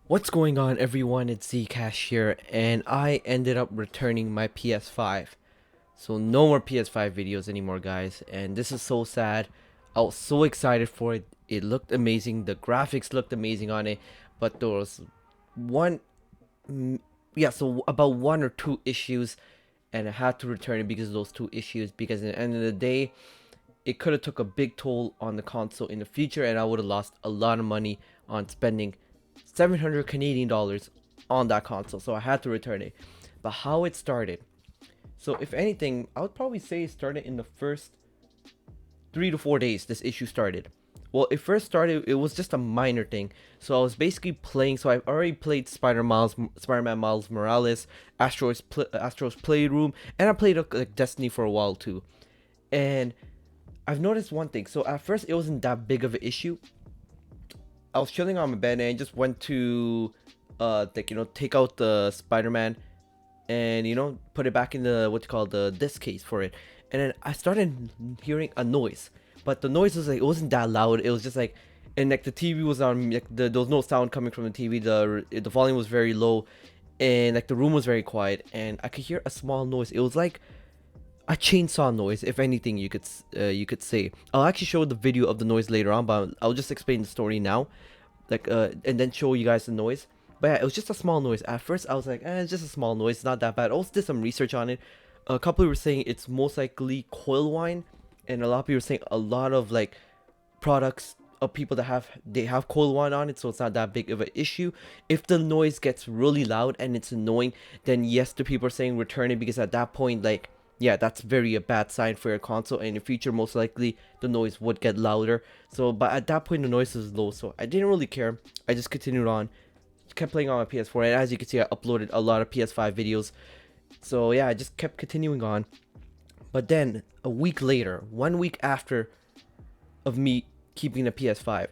What's going on, everyone? It's Zcash here, and I ended up returning my PS5. So no more PS5 videos anymore, guys, and this is so sad. I was so excited for it. It looked amazing. The graphics looked amazing on it, but there was one, mm, yeah, so about one or two issues, and I had to return it because of those two issues. Because at the end of the day, it could have took a big toll on the console in the future, and I would have lost a lot of money on spending 700 Canadian dollars on that console. So I had to return it. But how it started, so if anything, I would probably say it started in the first 3 to 4 days this issue started. Well, it first started, it was just a minor thing. So I was basically playing, so I've already played Spider-Man Miles Morales, Astro's Playroom, and I played like Destiny for a while too. And I've noticed one thing. So at first it wasn't that big of an issue. I was chilling on my bed and I just went to like, take out the Spider-Man and put it back in the what you call the disc case for it. And then I started hearing a noise. But the noise was like, it wasn't that loud. It was just like, and like the TV was on, like there was no sound coming from the TV. The volume was very low, and like the room was very quiet, and I could hear a small noise. It was like a chainsaw noise, if anything, you could say. I'll actually show the video of the noise later on, but I'll just explain the story now, like and then show you guys the noise. But yeah, it was just a small noise. At first, I was like, it's just a small noise, it's not that bad. I also did some research on it. A couple were saying it's most likely coil whine, and a lot of people were saying a lot of like products of people that have coil whine on it, so it's not that big of an issue. If the noise gets really loud and it's annoying, then yes, the people are saying return it, because at that point, like, yeah, that's very a bad sign for your console, and in the future most likely the noise would get louder. So but at that point the noise was low, so I didn't really care. I just continued on, kept playing on my PS4, and as you can see, I uploaded a lot of PS5 videos. So yeah, I just kept continuing on. But then a week later, 1 week after of me keeping the PS5,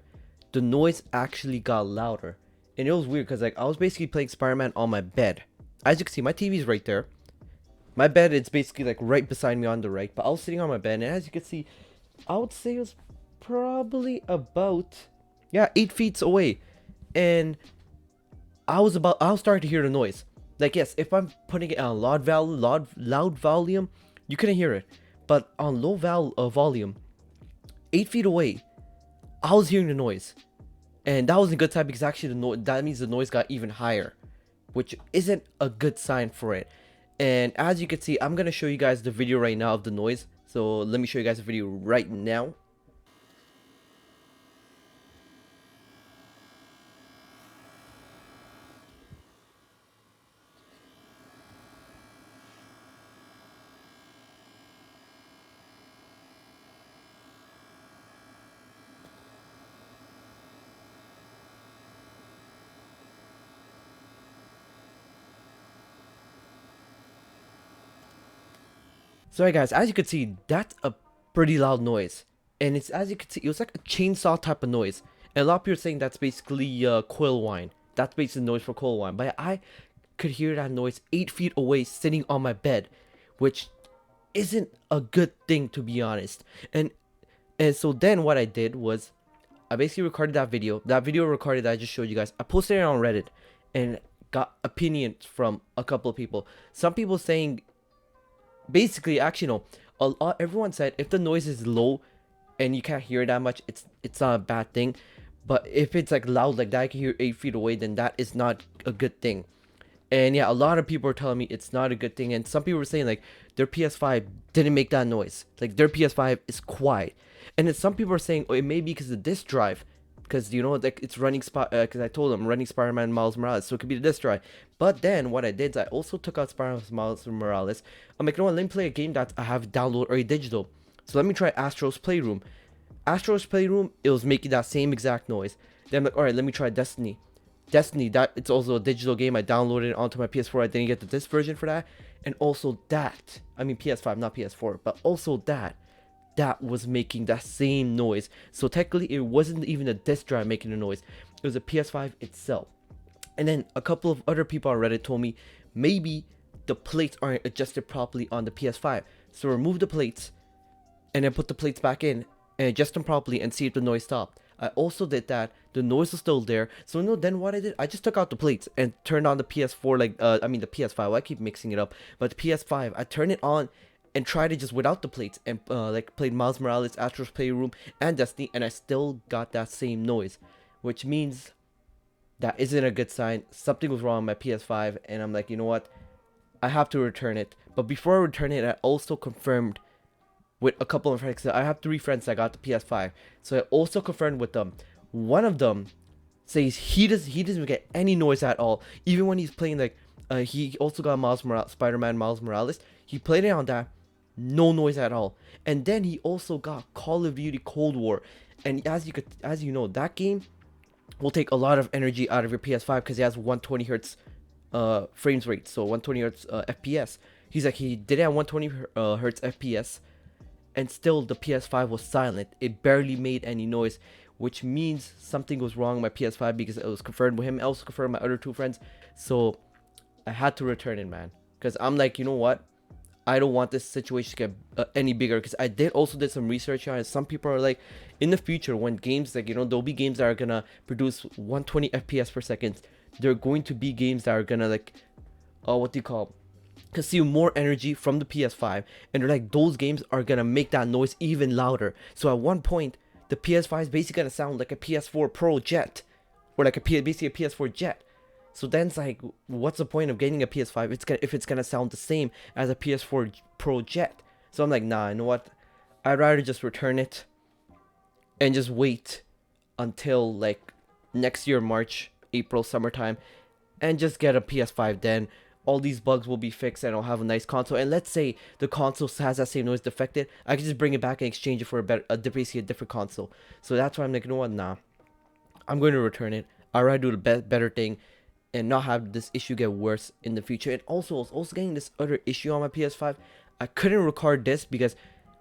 the noise actually got louder. And it was weird because like I was basically playing Spider-Man on my bed. As you can see, my TV's right there. My bed is basically like right beside me on the right, but I was sitting on my bed, and as you can see, I would say it was probably about, yeah, 8 feet away. And I was starting to hear the noise. Like, yes, if I'm putting it on loud volume, you couldn't hear it. But on volume, 8 feet away, I was hearing the noise. And that was a good sign, because actually that means the noise got even higher, which isn't a good sign for it. And as you can see, I'm gonna show you guys the video right now of the noise. So let me show you guys the video right now. So right, guys, as you can see, that's a pretty loud noise. And it's, as you can see, it was like a chainsaw type of noise. And a lot of people are saying that's basically coil whine. That's basically the noise for coil whine. But I could hear that noise 8 feet away, sitting on my bed, which isn't a good thing, to be honest. And so then what I did was I basically recorded that video. That video recorded that I just showed you guys. I posted it on Reddit and got opinions from a couple of people. Some people saying, basically, actually no, everyone said if the noise is low and you can't hear that much, it's not a bad thing. But if it's like loud like that, I can hear 8 feet away, then that is not a good thing. And yeah, a lot of people are telling me it's not a good thing, and some people were saying like their PS5 didn't make that noise, like their PS5 is quiet. And then some people are saying, oh, it may be because of the disk drive, because like it's running because I told them running Spider-Man Miles Morales, so it could be the disk drive. But then what I did is I also took out Spider-Man Miles Morales. I'm like, you know what, let me play a game that I have downloaded already digital. So let me try Astro's Playroom. Astro's Playroom, it was making that same exact noise. Then I'm like, alright, let me try Destiny. Destiny, that it's also a digital game. I downloaded it onto my PS4. I didn't get the disc version for that. And also that, I mean PS5, not PS4, but also that was making that same noise. So technically it wasn't even a disc drive making the noise. It was a PS5 itself. And then a couple of other people on Reddit told me maybe the plates aren't adjusted properly on the PS5. So remove the plates and then put the plates back in and adjust them properly and see if the noise stopped. I also did that. The noise was still there. So no, then what I did, I just took out the plates and turned on the PS4, like I mean the PS5. Well, I keep mixing it up, but the PS5, I turned it on and tried it just without the plates and like played Miles Morales, Astro's Playroom, and Destiny, and I still got that same noise, which means that isn't a good sign. Something was wrong with my PS5, and I'm like, you know what? I have to return it. But before I return it, I also confirmed with a couple of friends. I have 3 friends that got the PS5, so I also confirmed with them. One of them says he doesn't get any noise at all, even when he's playing like he also got Spider-Man Miles Morales. He played it on that, no noise at all. And then he also got Call of Duty Cold War, and as you know, that game will take a lot of energy out of your PS5 because it has 120 hertz frames rate, so 120 hertz FPS. He's like, he did it at 120 hertz FPS, and still the PS5 was silent. It barely made any noise, which means something was wrong with my PS5 because it was confirmed with him. I also confirmed my other 2 friends, so I had to return it, man. Because I'm like, you know what? I don't want this situation to get any bigger. Because I did some research on it. Some people are like, in the future, when games, like, you know, there'll be games that are gonna produce 120 FPS per second. There are going to be games that are gonna like, what do you call, consume more energy from the PS5, and they're like, those games are gonna make that noise even louder. So at one point, the PS5 is basically gonna sound like a PS4 Pro Jet, or like basically a PS4 Jet. So then it's like, what's the point of getting a PS5 if it's gonna sound the same as a PS4 Pro Jet? So I'm like, nah, you know what? I'd rather just return it and just wait until like next year, March, April, summertime, and just get a PS5 then. All these bugs will be fixed and I'll have a nice console. And let's say the console has that same noise defected, I can just bring it back and exchange it for basically a different console. So that's why I'm like, you know what, nah, I'm going to return it. I'd rather do the better thing and not have this issue get worse in the future. And also, I was also getting this other issue on my PS5. I couldn't record this because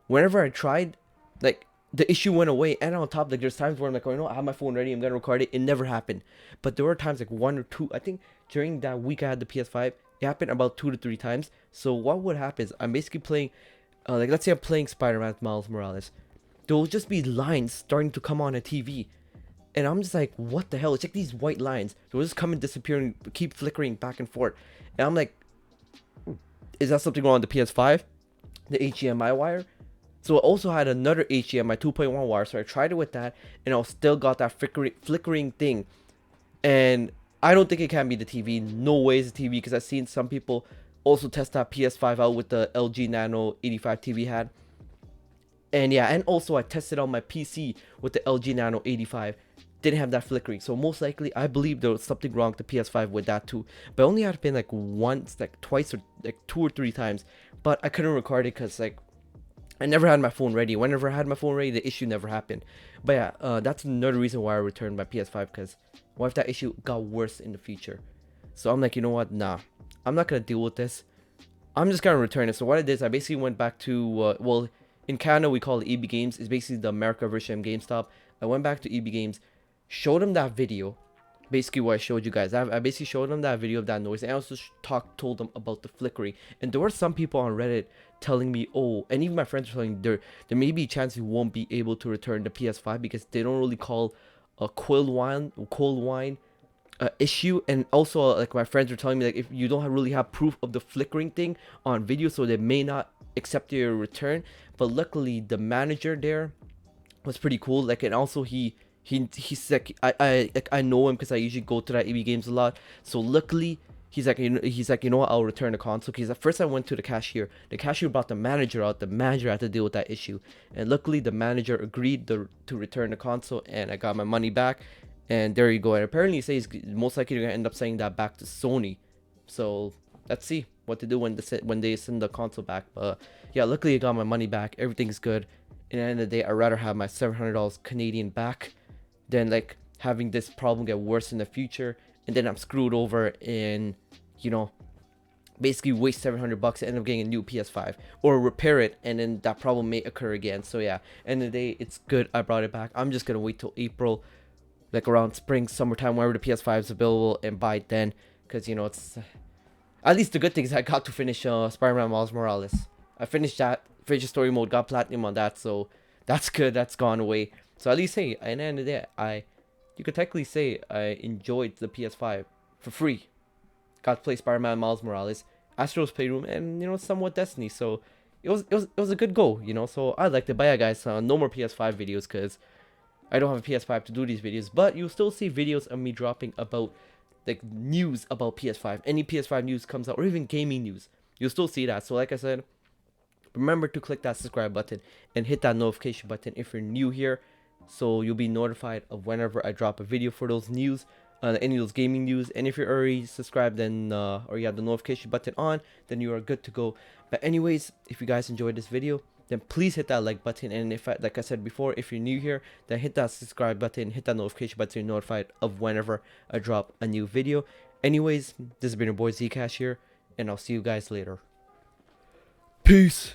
whenever I tried, like, the issue went away. And on top, like, there's times where I'm like, oh, you know, I have my phone ready, I'm gonna record it. It never happened. But there were times like 1 or 2. I think during that week I had the PS5, it happened about 2 to 3 times. So what would happen is I'm basically playing, like, let's say I'm playing Spider-Man Miles Morales. There will just be lines starting to come on a TV. And I'm just like, what the hell? It's like these white lines. They'll just come and disappear and keep flickering back and forth. And I'm like, is that something wrong with the PS5? The HDMI wire? So I also had another HDMI 2.1 wire. So I tried it with that, and I still got that flickering thing. And I don't think it can be the TV. No way it's the TV, because I've seen some people also test that PS5 out with the LG Nano 85 TV had. And yeah, and also I tested on my PC with the LG Nano 85. Didn't have that flickering. So most likely, I believe there was something wrong with the PS5 with that too. But I only had to pin like once, like twice, or like 2 or 3 times. But I couldn't record it because like I never had my phone ready. Whenever I had my phone ready, the issue never happened. But yeah, that's another reason why I returned my PS5, because what if that issue got worse in the future? So I'm like, you know what? Nah, I'm not gonna deal with this. I'm just gonna return it. So what I did is I basically went back to well, in Canada we call it EB Games. It's basically the America version of GameStop. I went back to EB Games, showed them that video, basically what I showed you guys. I basically showed them that video of that noise, and I also told them about the flickering. And there were some people on Reddit telling me, oh, and even my friends were telling me there may be a chance you won't be able to return the PS5 because they don't really call a cold wine issue. And also, like, my friends were telling me, like, if you don't really have proof of the flickering thing on video, so they may not accept your return. But luckily, the manager there was pretty cool. Like, and also he's like, I know him because I usually go to that EB Games a lot. So luckily, he's like, you know what, I'll return the console. Because at first I went to the cashier. The cashier brought the manager out. The manager had to deal with that issue. And luckily, the manager agreed to return the console, and I got my money back. And there you go. And apparently, he says most likely they're gonna end up sending that back to Sony. So let's see what to do when they send the console back. But yeah, luckily I got my money back. Everything's good. And at the end of the day, I'd rather have my $700 Canadian back than like having this problem get worse in the future, and then I'm screwed over and, you know, basically waste $700 and end up getting a new PS5 or repair it, and then that problem may occur again. So yeah, end of the day, it's good I brought it back. I'm just gonna wait till April, like around spring, summertime, whenever the PS5 is available, and buy it then, because, you know, it's at least the good thing is I got to finish Spider-Man Miles Morales. I finished the story mode, got platinum on that, so that's good. That's gone away. So at least, hey, at the end of the day, you could technically say I enjoyed the PS5 for free. Got to play Spider-Man, Miles Morales, Astro's Playroom, and somewhat Destiny. So it was a good go, So I liked it. But yeah, guys, no more PS5 videos because I don't have a PS5 to do these videos. But you'll still see videos of me dropping about like news about PS5. Any PS5 news comes out, or even gaming news, you'll still see that. So like I said, remember to click that subscribe button and hit that notification button if you're new here, so you'll be notified of whenever I drop a video for those news, any of those gaming news. And if you're already subscribed, then or you have the notification button on, then you are good to go. But anyways, if you guys enjoyed this video, then please hit that like button. And if like I said before, if you're new here, then hit that subscribe button, hit that notification button so you're notified of whenever I drop a new video. Anyways, this has been your boy Zcash here, and I'll see you guys later. Peace.